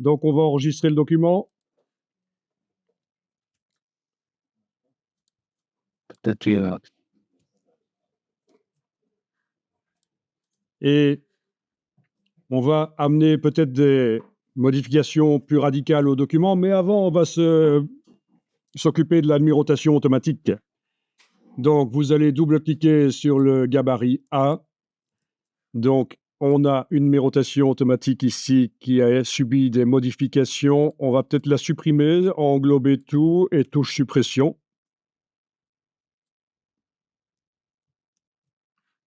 Donc, on va enregistrer le document. Peut-être qu'il y a- Et on va amener peut-être des modifications plus radicales au document, mais avant, on va s'occuper de la numérotation automatique. Donc, vous allez double-cliquer sur le gabarit A. Donc, on a une numérotation automatique ici qui a subi des modifications. On va peut-être la supprimer, englober tout et touche suppression.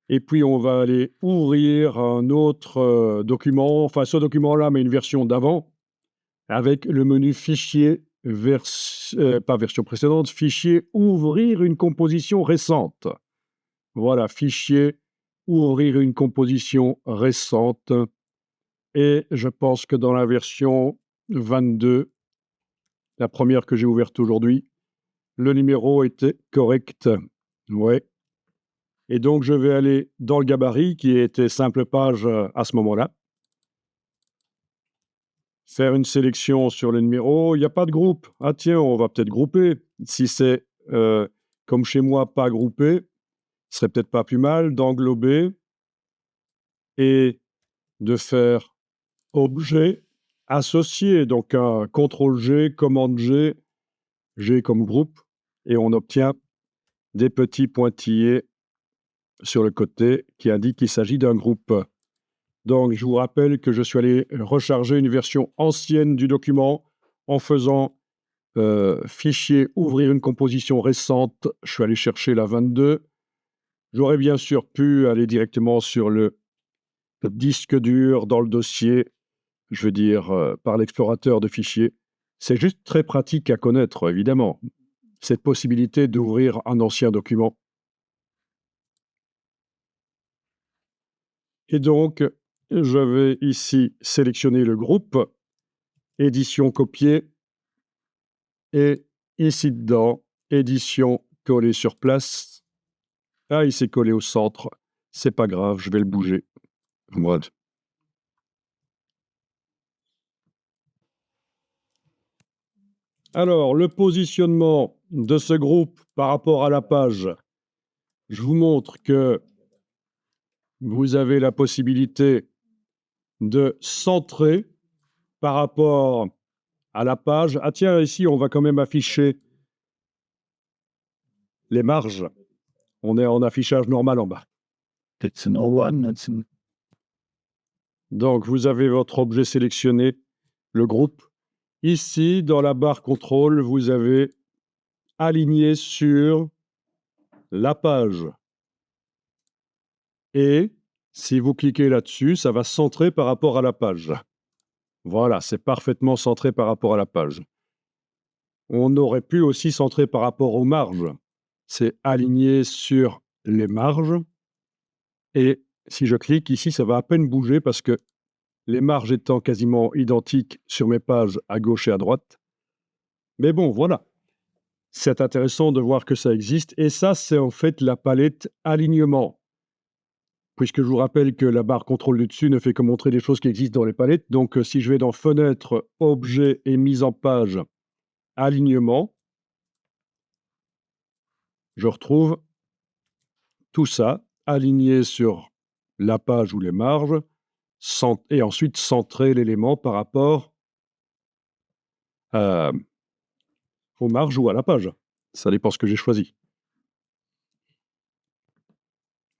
Et puis, on va aller ouvrir un autre document, enfin ce document-là, mais une version d'avant, avec le menu fichier, pas version précédente, fichier ouvrir une composition récente. Voilà, fichier ouvrir une composition récente. Et je pense que dans la version 22, la première que j'ai ouverte aujourd'hui, le numéro était correct. Ouais. Et donc, je vais aller dans le gabarit, qui était simple page à ce moment-là. Faire une sélection sur le numéro. Il n'y a pas de groupe. Ah tiens, on va peut-être grouper. Si c'est, comme chez moi, pas groupé, ce serait peut-être pas plus mal d'englober et de faire objet associé. Donc, un CTRL-G, commande-G, G comme groupe, et on obtient des petits pointillés sur le côté qui indiquent qu'il s'agit d'un groupe. Donc, je vous rappelle que je suis allé recharger une version ancienne du document en faisant fichier, ouvrir une composition récente. Je suis allé chercher la 22. J'aurais bien sûr pu aller directement sur le disque dur dans le dossier, je veux dire, par l'explorateur de fichiers. C'est juste très pratique à connaître, évidemment, cette possibilité d'ouvrir un ancien document. Et donc, je vais ici sélectionner le groupe, édition copier, et ici dedans, édition coller sur place. Ah, il s'est collé au centre. C'est pas grave, je vais le bouger. Voilà. Alors, le positionnement de ce groupe par rapport à la page, je vous montre que vous avez la possibilité de centrer par rapport à la page. Ah tiens, ici, on va quand même afficher les marges. On est en affichage normal en bas. it's an O1, it's an- Donc, vous avez votre objet sélectionné, le groupe. Ici, dans la barre contrôle, vous avez aligné sur la page. Et si vous cliquez là-dessus, ça va centrer par rapport à la page. Voilà, c'est parfaitement centré par rapport à la page. On aurait pu aussi centrer par rapport aux marges. C'est aligné sur les marges. Et si je clique ici, ça va à peine bouger parce que les marges étant quasiment identiques sur mes pages à gauche et à droite. Mais bon, voilà. C'est intéressant de voir que ça existe. Et ça, c'est en fait la palette alignement. Puisque je vous rappelle que la barre contrôle du dessus ne fait que montrer des choses qui existent dans les palettes. Donc, si je vais dans Fenêtre, Objet et Mise en page, Alignement, je retrouve tout ça aligné sur la page ou les marges, et ensuite centrer l'élément par rapport euh, aux marges ou à la page. Ça dépend ce que j'ai choisi.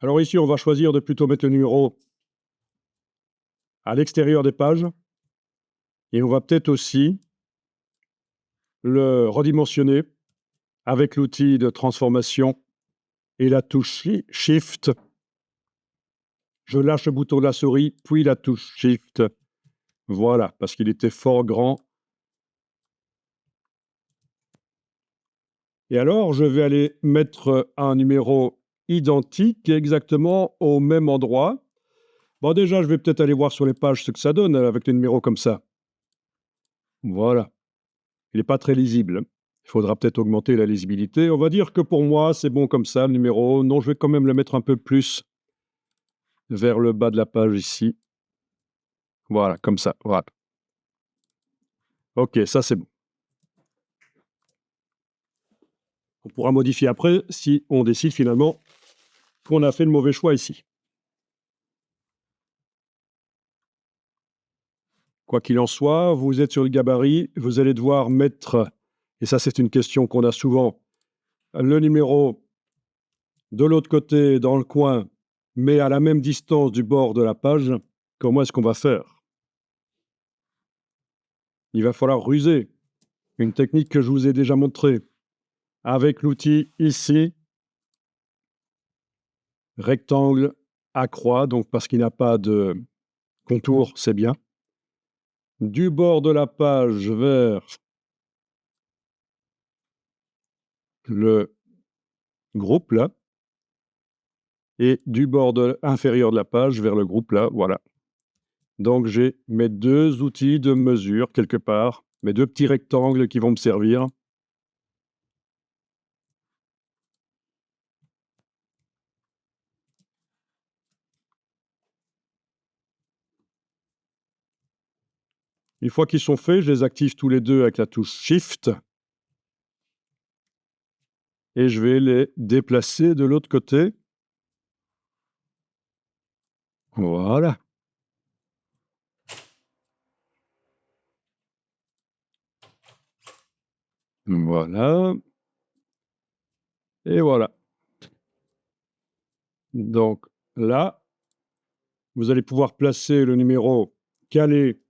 Alors ici, on va choisir de plutôt mettre le numéro à l'extérieur des pages. Et on va peut-être aussi le redimensionner avec l'outil de transformation et la touche Shift. Je lâche le bouton de la souris, puis la touche Shift. Voilà, parce qu'il était fort grand. Et alors, je vais aller mettre un numéro identique exactement au même endroit. Bon, déjà, je vais peut-être aller voir sur les pages ce que ça donne avec les numéros comme ça. Voilà. Il n'est pas très lisible. Il faudra peut-être augmenter la lisibilité. On va dire que pour moi, c'est bon comme ça, le numéro. Non, je vais quand même le mettre un peu plus vers le bas de la page ici. Voilà, comme ça. Voilà. OK, ça c'est bon. On pourra modifier après si on décide finalement qu'on a fait le mauvais choix ici. Quoi qu'il en soit, vous êtes sur le gabarit, vous allez devoir mettre, et ça c'est une question qu'on a souvent, le numéro de l'autre côté, dans le coin, mais à la même distance du bord de la page. Comment est-ce qu'on va faire? Il va falloir ruser. Une technique que je vous ai déjà montrée avec l'outil ici, rectangle à croix, donc parce qu'il n'a pas de contour, c'est bien. Du bord de la page vers le groupe là, et du bord inférieur de la page vers le groupe là, voilà. Donc j'ai mes deux outils de mesure quelque part, mes deux petits rectangles qui vont me servir. Une fois qu'ils sont faits, je les active tous les deux avec la touche Shift et je vais les déplacer de l'autre côté. Voilà. Voilà. Et voilà. Donc là, vous allez pouvoir placer le numéro calé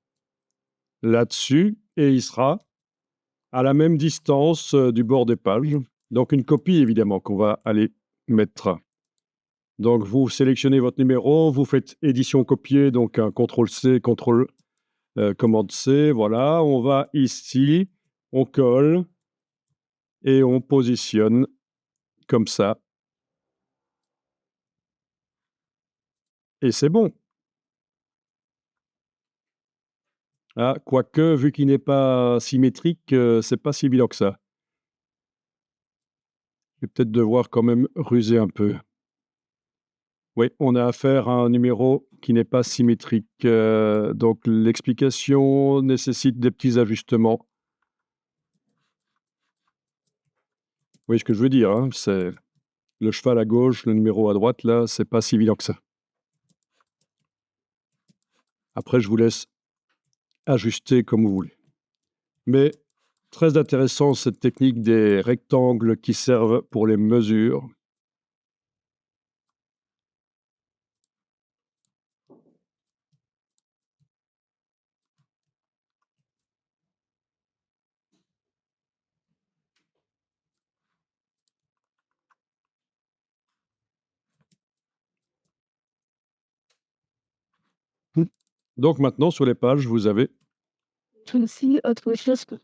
là-dessus et il sera à la même distance du bord des pages. Donc une copie évidemment qu'on va aller mettre. Donc vous sélectionnez votre numéro, vous faites édition copier, donc un CTRL-C, commande C, voilà. On va ici, on colle et on positionne comme ça. Et c'est bon. Ah, quoique, vu qu'il n'est pas symétrique, c'est pas si évident que ça. Je vais peut-être devoir quand même ruser un peu. Oui, on a affaire à un numéro qui n'est pas symétrique, donc l'explication nécessite des petits ajustements. Vous voyez ce que je veux dire, hein? C'est le cheval à gauche, le numéro à droite, là, c'est pas si évident que ça. Après, je vous laisse ajuster comme vous voulez. Mais très intéressant cette technique des rectangles qui servent pour les mesures. Donc maintenant, sur les pages, vous avez Aussi, autre chose que